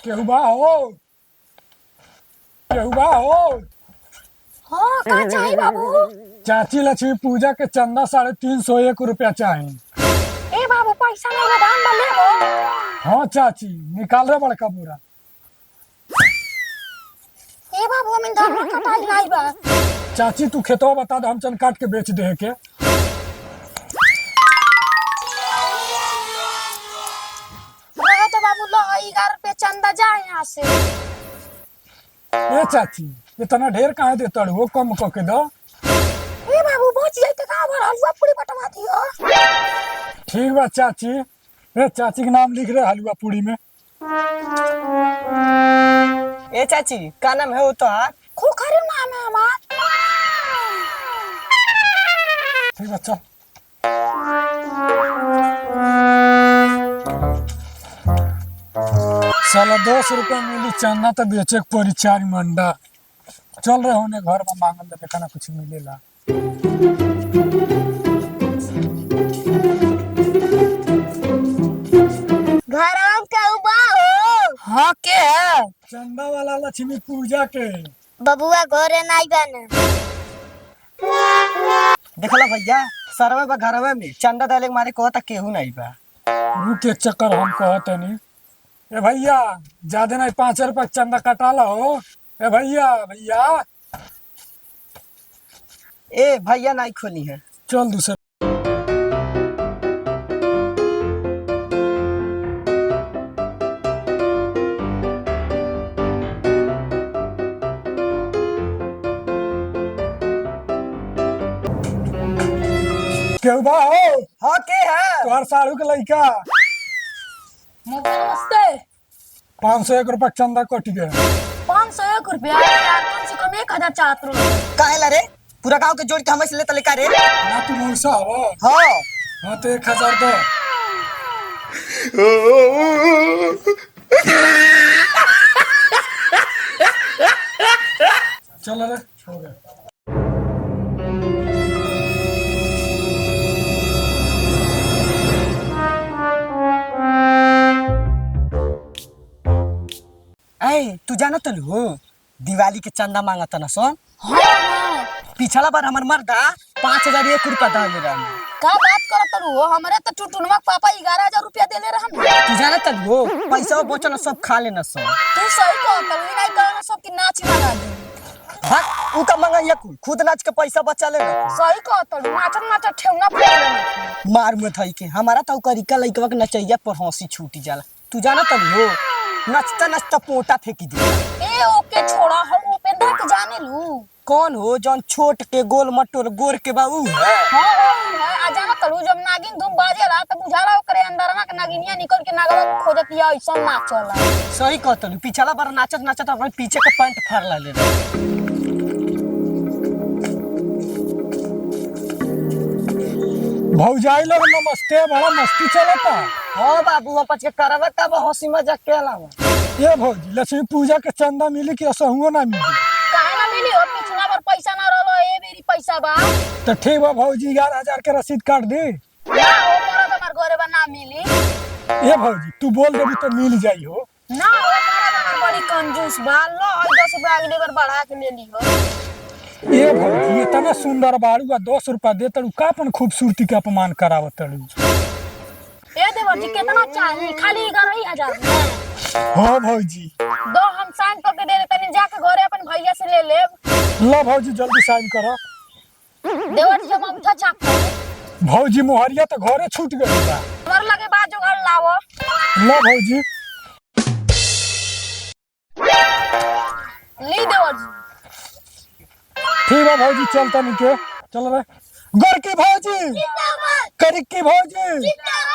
केहू बा हो, केहू बा हो। हाँ का चाहिए बाबू? चाची लक्ष्मी पूजा के चंदा 351 रुपया चाही। ए बाबू पैसा नहीं बा, दाम बा लेबो। हाँ चाची, निकाल रहे बड़का बोरा। ए बाबू हमें दाम ना कटाई नहीं बा। चाची तू खेतवा बता दे, हम चल काट के बेच दे के। रहे तो बाबू लो 11 रुपया चंदा जाए यहाँ से। ए चाची इतना ढेर काहे देता हो, कम क के दो। ए बाबू बच जाए तो कहाँ भर हलवा पूरी बटवा दियो। ठीक बा चाची। ए चाची के नाम लिख रहे हलवा पूरी में। ए चाची का नाम है वो तो खोखरी नाम है हमार। ठीक बा चल। साला 10 रुपया मिली चंदा तो बेचे के पड़ी 4 मंडा। चल रहे होने घर में मांगल दे, देखा ना कुछ मिलेला। घर आम का उबा हो। हाँ के है? चंदा वाला लक्ष्मी पूजा के। बबुआ घरे नहीं बने। देखला भैया सरवे बा घरवे में चंदा डाले के मारे कहता केहू नहीं बा। रुक एक चक्कर हम कहते नहीं। ए भैया ज्यादा नहीं 5 रुपया चंदा कटा लो। ए भैया भैया। ए भैया नहीं खोली है। चल दूसरे। केहू बा हो? हाँ के है? तोहर साड़ू के लइका। नमस्ते। 501 रुपया चंदा कट गया। 501 रुपया यार, कम से कम 1000 चाहत रहो। काहे ला रे? पूरा गांव के जोड़ के हमें से लेता लेका रे। ना तू मौसा हो? हाँ हाँ तो 1000 दो। चल रे हो गया। ए तू जाना तो लो दिवाली के चंदा मांगा था ना सोन। हाँ हाँ। पिछला बार हमार मर्दा 5001 रुपया दा मेरा। का बात करत रहो? हमरे तो टुटुनवा पापा 11000 रुपया देले रहन। तू जाना तो लो पैसा बचल सब खा लेना सब। तू सही कहत रहो, नहीं कहना सब की नाच लगा दी। हाँ उ का मांगा या खुद नाच के पैसा बचा ले। सही कहत रहो, नाचत नाचत ठेवना पड़ गया। मार मत हई के हमारा तो करिका लइकवा के नचैया पर हंसी छूटी जाला। तू जाना तो लो नचता नचता पोटा फेंकी दे। ए ओके छोड़ा, हम उपेंद्र के जाने लू। कौन हो जौन छोट के गोल मटोर गोर के बाबू है? हाँ हाँ आ जाना तड़ू, जब नागिन धूम बाजे रहा तब बुझाला ओकरे अंदरवा के नागिनिया निकल के नागवा खोजत या ऐसा नाचला। सही कहत पिछला बार नाचत नाचत अपने पीछे के पैंट फाड़ ले। भौजाई लोग नमस्ते, बड़ा मस्ती चलता। हाँ बाबू अपच के करवे तब हंसी मजाक केला। ये भौजी लक्ष्मी पूजा के चंदा मिली कि असहुओ ना मिली? काहे ना मिली हो? पिछला बार पैसा ना रहलो, ए बेरी पैसा बा। तो ठीक बा भौजी 11000 के रसीद काट दी। ना हो मरद हमार घरे बा ना मिली। ये भौजी तू बोल देबी तो मिल जाई हो। ना हो मरद हमार बड़ी कंजूस बा। लो 10 रुपया अगली बार बढ़ा के ले ली हो। ये भौजी इतना सुंदर बाड़ू आ 10 रुपया दे तड़ू का अपन खूबसूरती के अपमान करावत तड़ू। ए देवर जी कितना चाहिए? खाली 11000 में। हाँ भौजी। दो हम साइन करके दे देते, तनी जाके घरे अपन भैया से ले लेब। ला भौजी जल्दी साइन करो। देवर जी हम उठा चाक। भौजी मोहरिया तो घरे छूट गई बा। हमर लगे बा जुगाड़ लावो। ला भौजी। ली देवर जी। ठीक है भौजी चलता नहीं के चल रे। गोर की भौजी, जिंदाबाद। करिक की भौजी। जिंदाबाद।